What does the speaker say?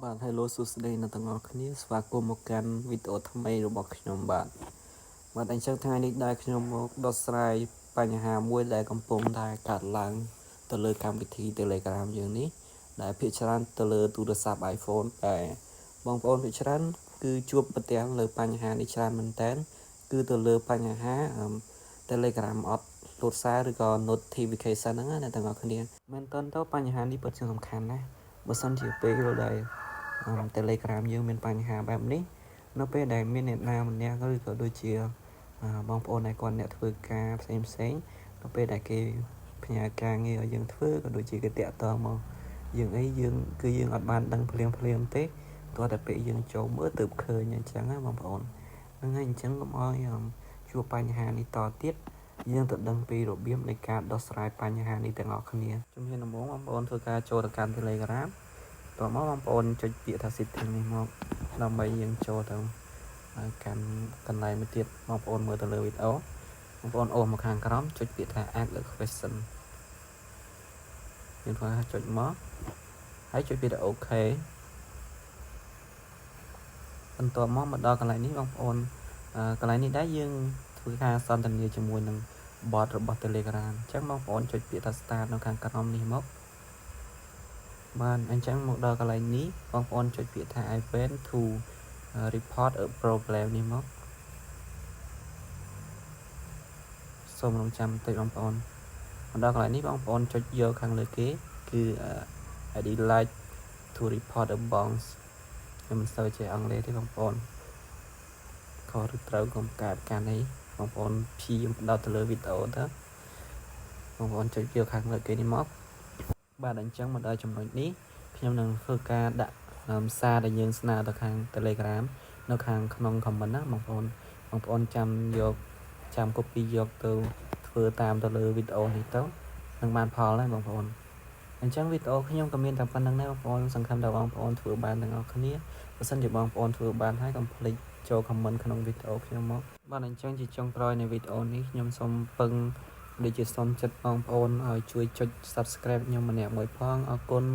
បាទហើយលោកសួស្តីអ្នកទាំងអស់គ្នាស្វាគមន៍មកកាន់វីដេអូថ្មីរបស់ខ្ញុំបាទអញ្ចឹងថ្ងៃនេះដែរខ្ញុំមកដោះស្រាយបញ្ហាមួយដែលកំពុងតែកើតឡើងទៅលើកម្មវិធី Telegram យើងនេះដែលភាគច្រើនទៅលើទូរស័ព្ទ iPhone តែបងប្អូនភាគច្រើនគឺជួបប្រទះលើបញ្ហានេះច្រើនមែនតើគឺទៅលើបញ្ហា Telegram អត់លោតសារឬក៏ notification ហ្នឹងណាអ្នកទាំងអស់គ្នាមែនតើទៅបញ្ហានេះពិតជាសំខាន់ណាស់បើសិនជាពេលដែល Telegram យើងមានបញ្ហាបែបនេះនៅពេលដែលមានអ្នកណាម្នាក់ឬក៏ដូចជាបងប្អូនដែលគាត់អ្នកធ្វើការផ្សេងនៅពេលដែលគេផ្ញើការងារឲ្យយើងធ្វើក៏ដូចជាគេតាក់ទងមកយើងយើងអត់បានដឹងភ្លាមទេតោះតែពេលយើងចូលមើលទើបឃើញអញ្ចឹងណាបងប្អូនហ្នឹងហើយអញ្ចឹងកុំឲ្យជួបបញ្ហានេះតទៀតយើងទៅដឹងពីរបៀបនៃការដោះស្រាយបញ្ហានេះទាំងអស់គ្នាជំហានដំបូងបងប្អូនធ្វើការចូលទៅកាន់ Telegram តោះមកបងប្អូនចុចពាក្យថា setting នេះមកដើម្បីយើងចូលទៅកាន់កន្លែងមួយទៀតបងប្អូនមើលទៅលើវីដេអូបងប្អូនអូសមកខាងក្រោមចុចពាក្យថា add a question យើងធ្វើចុចមកហើយចុចពាក្យថា OK បន្ទាប់មកដល់កន្លែងនេះបងប្អូនកន្លែងនេះដែរយើងធ្វើការសន្ទនាជាមួយនឹង bot របស់ Telegram អញ្ចឹងបងប្អូនចុចពាក្យថា start នៅខាងក្រោមនេះមកបានអញ្ចឹងមកដល់កន្លែងនេះបងប្អូនចុចពាក្យថា I want to report a problem នេះមកសូមរងចាំបន្តិចបងប្អូនមកដល់កន្លែងនេះបងប្អូនចុចយកខាងលើគេគឺ ID like to report a bounce ខ្ញុំមិនសូវចេះអង់គ្លេសទេបងប្អូនខុសឬត្រូវកុំកើតកាន់អីបងប្អូនព្យាយាមផ្ដោតទៅលើវីដេអូទៅបងប្អូនចុចយកខាងលើគេនេះមកបាទអញ្ចឹងមកដល់ចំណុចនេះខ្ញុំនឹងធ្វើការដាក់សារដែលយើងស្នើទៅខាង Telegram នៅខាងក្នុង comment ណាបងប្អូនចាំ copy យកទៅធ្វើតាមទៅលើវីដេអូនេះទៅនឹងបានផលដែរបងប្អូនអញ្ចឹងវីដេអូខ្ញុំក៏មានតែប៉ុណ្្នឹងដែរបងប្អូនសង្ឃឹមថាបងប្អូនធ្វើបានទាំងអស់គ្នាបើសិនជាបងប្អូនធ្វើបានហើយកុំភ្លេចចូល comment ក្នុងវីដេអូខ្ញុំមកបាទអញ្ចឹងជាចុងក្រោយនៃវីដេអូនេះខ្ញុំសូមពឹងដូចជាសូមចិត្តបងប្អូនឲ្យជួយចុច subscribe ខ្ញុំម្នាក់មួយផងអរគុណ